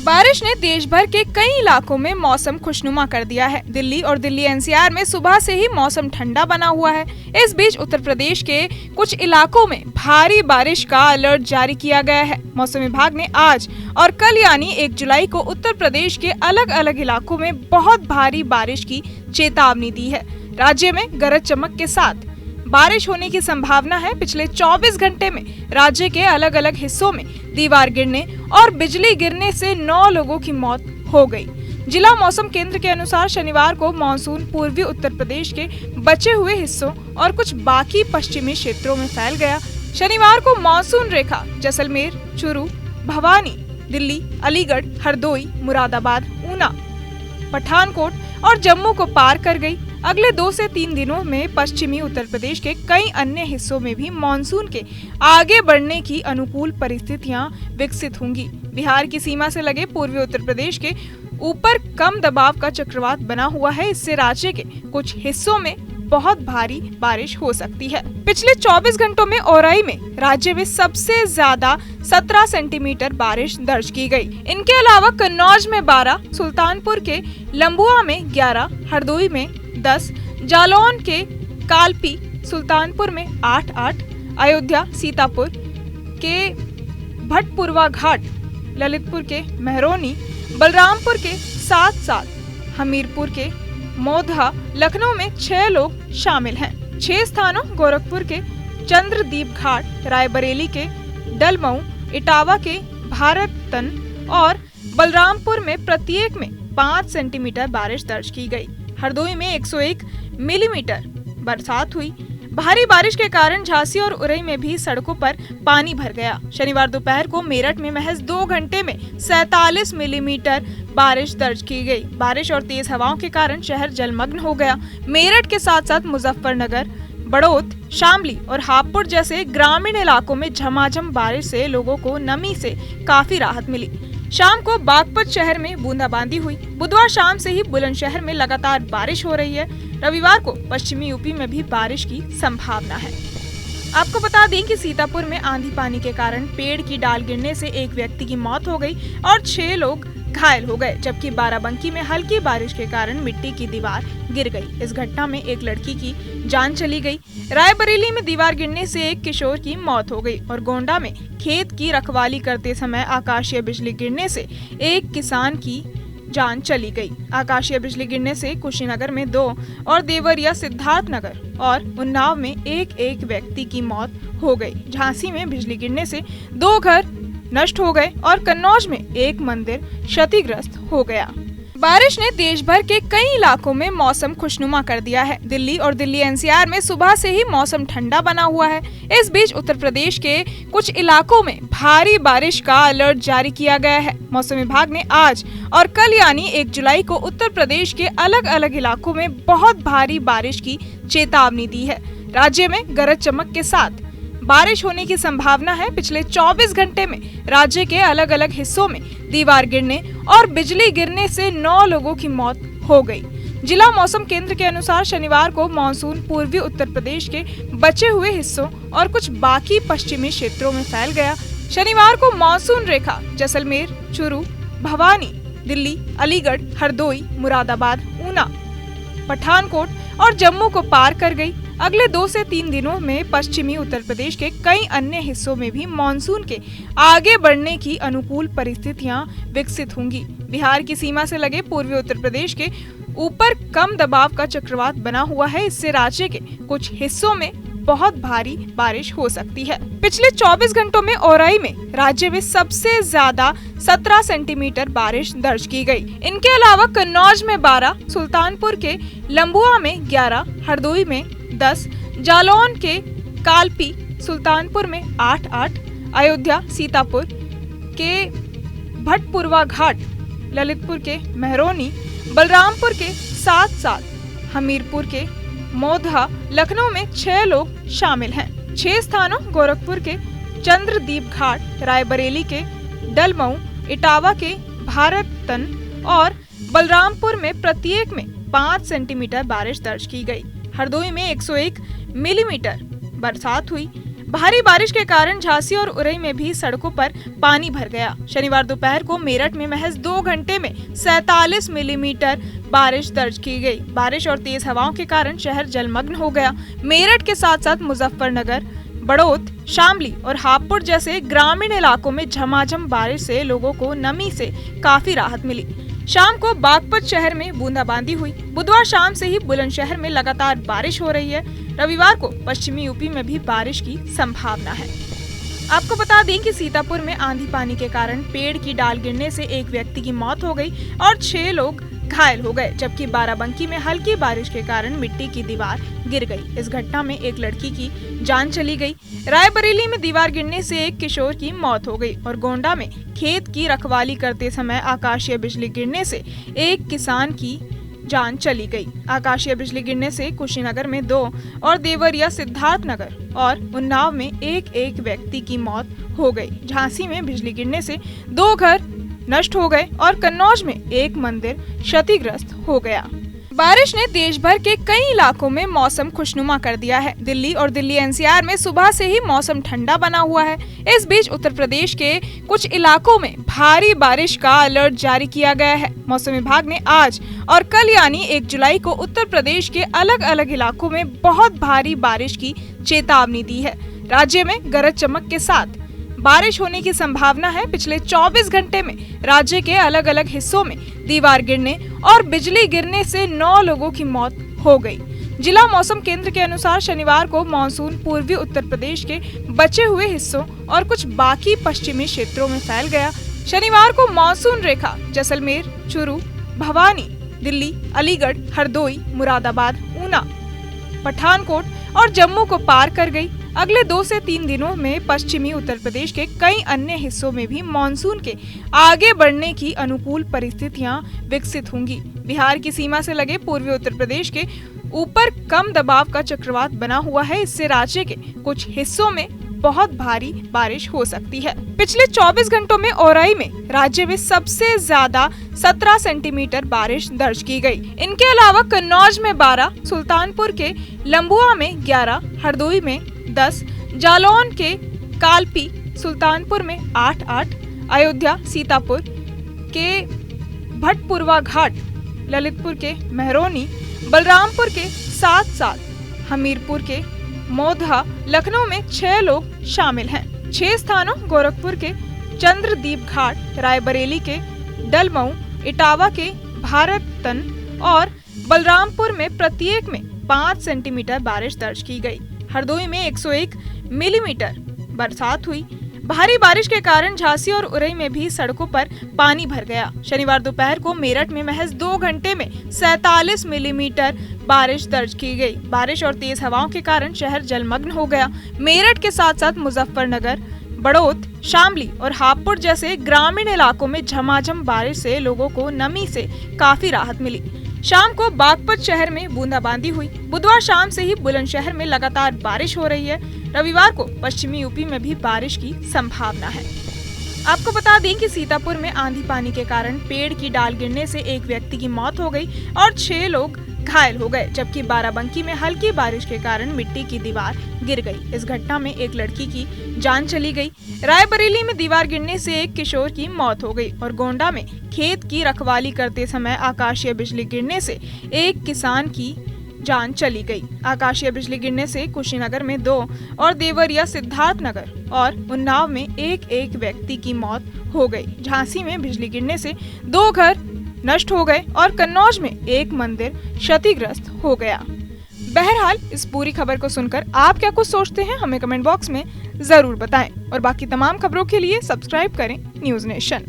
बारिश ने देश भर के कई इलाकों में मौसम खुशनुमा कर दिया है। दिल्ली और दिल्ली एनसीआर में सुबह से ही मौसम ठंडा बना हुआ है। इस बीच उत्तर प्रदेश के कुछ इलाकों में भारी बारिश का अलर्ट जारी किया गया है। मौसम विभाग ने आज और कल यानी 1 जुलाई को उत्तर प्रदेश के अलग अलग इलाकों में बहुत भारी बारिश की चेतावनी दी है। राज्य में गरज चमक के साथ बारिश होने की संभावना है। पिछले 24 घंटे में राज्य के अलग अलग हिस्सों में दीवार गिरने और बिजली गिरने से 9 लोगों की मौत हो गई। जिला मौसम केंद्र के अनुसार शनिवार को मानसून पूर्वी उत्तर प्रदेश के बचे हुए हिस्सों और कुछ बाकी पश्चिमी क्षेत्रों में फैल गया। शनिवार को मानसून रेखा जैसलमेर, चूरू, भवानी, दिल्ली, अलीगढ़, हरदोई, मुरादाबाद, ऊना, पठानकोट और जम्मू को पार कर गई। अगले 2 से 3 दिनों में पश्चिमी उत्तर प्रदेश के कई अन्य हिस्सों में भी मानसून के आगे बढ़ने की अनुकूल परिस्थितियां विकसित होंगी। बिहार की सीमा से लगे पूर्वी उत्तर प्रदेश के ऊपर कम दबाव का चक्रवात बना हुआ है। इससे राज्य के कुछ हिस्सों में बहुत भारी बारिश हो सकती है। पिछले 24 घंटों में औराई में राज्य में सबसे ज्यादा 17 सेंटीमीटर बारिश दर्ज की गई। इनके अलावा कन्नौज में 12, सुल्तानपुर के लंबुआ में 11, हरदोई में 10, जालौन के कालपी, सुल्तानपुर में 8, अयोध्या, सीतापुर के भटपुरवा घाट, ललितपुर के मेहरौनी, बलरामपुर के 7, हमीरपुर के मोधा, लखनऊ में 6 लोग शामिल हैं। 6 स्थानों गोरखपुर के चंद्रदीप घाट, रायबरेली के डलमऊ, इटावा के भारततन और बलरामपुर में प्रत्येक में 5 सेंटीमीटर बारिश दर्ज की गई। हरदोई में 101 मिलीमीटर बरसात हुई। भारी बारिश के कारण झांसी और उरई में भी सड़कों पर पानी भर गया। शनिवार दोपहर को मेरठ में महज 2 घंटे में 47 मिलीमीटर बारिश दर्ज की गई। बारिश और तेज हवाओं के कारण शहर जलमग्न हो गया। मेरठ के साथ साथ मुजफ्फरनगर, बड़ौत, शामली और हापुड़ जैसे ग्रामीण इलाकों में झमाझम बारिश से लोगों को नमी से काफी राहत मिली। शाम को बागपत शहर में बूंदाबांदी हुई। बुधवार शाम से ही बुलंदशहर में लगातार बारिश हो रही है। रविवार को पश्चिमी यूपी में भी बारिश की संभावना है। आपको बता दें कि सीतापुर में आंधी पानी के कारण पेड़ की डाल गिरने से एक व्यक्ति की मौत हो गई और 6 लोग घायल हो गए, जबकि बाराबंकी में हल्की बारिश के कारण मिट्टी की दीवार गिर गई। इस घटना में एक लड़की की जान चली गई। रायबरेली में दीवार गिरने से एक किशोर की मौत हो गई और गोंडा में खेत की रखवाली करते समय आकाशीय बिजली गिरने से एक किसान की जान चली गई। आकाशीय बिजली गिरने से कुशीनगर में 2 और देवरिया, सिद्धार्थनगर और उन्नाव में एक व्यक्ति की मौत हो गई। झांसी में बिजली गिरने से 2 घर नष्ट हो गए और कन्नौज में एक मंदिर क्षतिग्रस्त हो गया। बारिश ने देश भर के कई इलाकों में मौसम खुशनुमा कर दिया है। दिल्ली और दिल्ली एनसीआर में सुबह से ही मौसम ठंडा बना हुआ है। इस बीच उत्तर प्रदेश के कुछ इलाकों में भारी बारिश का अलर्ट जारी किया गया है। मौसम विभाग ने आज और कल यानी 1 जुलाई को उत्तर प्रदेश के अलग अलग इलाकों में बहुत भारी बारिश की चेतावनी दी है। राज्य में गरज चमक के साथ बारिश होने की संभावना है। पिछले 24 घंटे में राज्य के अलग अलग हिस्सों में दीवार गिरने और बिजली गिरने से 9 लोगों की मौत हो गई। जिला मौसम केंद्र के अनुसार शनिवार को मानसून पूर्वी उत्तर प्रदेश के बचे हुए हिस्सों और कुछ बाकी पश्चिमी क्षेत्रों में फैल गया। शनिवार को मानसून रेखा जैसलमेर, चूरू, भवानी, दिल्ली, अलीगढ़, हरदोई, मुरादाबाद, ऊना, पठानकोट और जम्मू को पार कर गई। अगले 2 से 3 दिनों में पश्चिमी उत्तर प्रदेश के कई अन्य हिस्सों में भी मानसून के आगे बढ़ने की अनुकूल परिस्थितियां विकसित होंगी। बिहार की सीमा से लगे पूर्वी उत्तर प्रदेश के ऊपर कम दबाव का चक्रवात बना हुआ है। इससे राज्य के कुछ हिस्सों में बहुत भारी बारिश हो सकती है। पिछले 24 घंटों में औराई में राज्य में सबसे ज्यादा 17 सेंटीमीटर बारिश दर्ज की गई। इनके अलावा कन्नौज में 12, सुल्तानपुर के लंबुआ में 11, हरदोई में 10, जालौन के कालपी, सुल्तानपुर में 8, अयोध्या, सीतापुर के भटपुरवा घाट, ललितपुर के मेहरौनी, बलरामपुर के 7, हमीरपुर के मोधा, लखनऊ में 6 लोग शामिल हैं। 6 स्थानों गोरखपुर के चंद्रदीप घाट, रायबरेली के डलमऊ, इटावा के भारततन और बलरामपुर में प्रत्येक में 5 सेंटीमीटर बारिश दर्ज की गई। हरदोई में 101 मिलीमीटर बरसात हुई। भारी बारिश के कारण झांसी और उरई में भी सड़कों पर पानी भर गया। शनिवार दोपहर को मेरठ में महज 2 घंटे में 47 मिलीमीटर बारिश दर्ज की गई। बारिश और तेज हवाओं के कारण शहर जलमग्न हो गया। मेरठ के साथ साथ मुजफ्फरनगर, बड़ौत, शामली और हापुड़ जैसे ग्रामीण इलाकों में झमाझम बारिश से लोगों को नमी से काफी राहत मिली। शाम को बागपत शहर में बूंदाबांदी हुई। बुधवार शाम से ही बुलंदशहर में लगातार बारिश हो रही है। रविवार को पश्चिमी यूपी में भी बारिश की संभावना है। आपको बता दें कि सीतापुर में आंधी पानी के कारण पेड़ की डाल गिरने से एक व्यक्ति की मौत हो गई और 6 लोग घायल हो गए, जबकि बाराबंकी में हल्की बारिश के कारण मिट्टी की दीवार गिर गई। इस घटना में एक लड़की की जान चली गई। रायबरेली में दीवार गिरने से एक किशोर की मौत हो गई और गोंडा में खेत की रखवाली करते समय आकाशीय बिजली गिरने से एक किसान की जान चली गई। आकाशीय बिजली गिरने से कुशीनगर में 2 और देवरिया, सिद्धार्थनगर और उन्नाव में एक व्यक्ति की मौत हो गई। झांसी में बिजली गिरने से 2 घर नष्ट हो गए और कन्नौज में एक मंदिर क्षतिग्रस्त हो गया। बारिश ने देश भर के कई इलाकों में मौसम खुशनुमा कर दिया है। दिल्ली और दिल्ली एनसीआर में सुबह से ही मौसम ठंडा बना हुआ है। इस बीच उत्तर प्रदेश के कुछ इलाकों में भारी बारिश का अलर्ट जारी किया गया है। मौसम विभाग ने आज और कल यानी 1 जुलाई को उत्तर प्रदेश के अलग अलग इलाकों में बहुत भारी बारिश की चेतावनी दी है। राज्य में गरज चमक के साथ बारिश होने की संभावना है। पिछले 24 घंटे में राज्य के अलग अलग हिस्सों में दीवार गिरने और बिजली गिरने से 9 लोगों की मौत हो गई। जिला मौसम केंद्र के अनुसार शनिवार को मानसून पूर्वी उत्तर प्रदेश के बचे हुए हिस्सों और कुछ बाकी पश्चिमी क्षेत्रों में फैल गया। शनिवार को मानसून रेखा जैसलमेर, चूरू, भवानी, दिल्ली, अलीगढ़, हरदोई, मुरादाबाद, ऊना, पठानकोट और जम्मू को पार कर गई। अगले 2 से 3 दिनों में पश्चिमी उत्तर प्रदेश के कई अन्य हिस्सों में भी मानसून के आगे बढ़ने की अनुकूल परिस्थितियां विकसित होंगी। बिहार की सीमा से लगे पूर्वी उत्तर प्रदेश के ऊपर कम दबाव का चक्रवात बना हुआ है। इससे राज्य के कुछ हिस्सों में बहुत भारी बारिश हो सकती है। पिछले 24 घंटों में औरई में राज्य में सबसे ज्यादा 17 सेंटीमीटर बारिश दर्ज की गई। इनके अलावा कन्नौज में 12, सुल्तानपुर के लंबुआ में 11, हरदोई में 10, जालौन के कालपी, सुल्तानपुर में 8, अयोध्या, सीतापुर के भटपुरवा घाट, ललितपुर के मेहरौनी, बलरामपुर के 7, हमीरपुर के मोधा, लखनऊ में 6 लोग शामिल हैं। 6 स्थानों गोरखपुर के चंद्रदीप घाट, रायबरेली के डलमऊ, इटावा के भारतन और बलरामपुर में प्रत्येक में 5 सेंटीमीटर बारिश दर्ज की गई। हरदोई में 101 मिलीमीटर बरसात हुई। भारी बारिश के कारण झांसी और उरई में भी सड़कों पर पानी भर गया। शनिवार दोपहर को मेरठ में महज 2 घंटे में 47 मिलीमीटर बारिश दर्ज की गई। बारिश और तेज हवाओं के कारण शहर जलमग्न हो गया। मेरठ के साथ साथ मुजफ्फरनगर, बड़ौत, शामली और हापुड़ जैसे ग्रामीण इलाकों में झमाझम बारिश से लोगों को नमी से काफी राहत मिली। शाम को बागपत शहर में बूंदाबांदी हुई। बुधवार शाम से ही बुलंदशहर में लगातार बारिश हो रही है। रविवार को पश्चिमी यूपी में भी बारिश की संभावना है। आपको बता दें कि सीतापुर में आंधी पानी के कारण पेड़ की डाल गिरने से एक व्यक्ति की मौत हो गई और 6 लोग घायल हो गए, जबकि बाराबंकी में हल्की बारिश के कारण मिट्टी की दीवार गिर गई। इस घटना में एक लड़की की जान चली गई। रायबरेली में दीवार गिरने से एक किशोर की मौत हो गई और गोंडा में खेत की रखवाली करते समय आकाशीय बिजली गिरने से एक किसान की जान चली गई। आकाशीय बिजली गिरने से कुशीनगर में 2 और देवरिया, सिद्धार्थनगर और उन्नाव में एक व्यक्ति की मौत हो गई। झांसी में बिजली गिरने से 2 घर नष्ट हो गए और कन्नौज में एक मंदिर क्षतिग्रस्त हो गया। बहरहाल इस पूरी खबर को सुनकर आप क्या कुछ सोचते हैं, हमें कमेंट बॉक्स में जरूर बताएं और बाकी तमाम खबरों के लिए सब्सक्राइब करें न्यूज़ नेशन।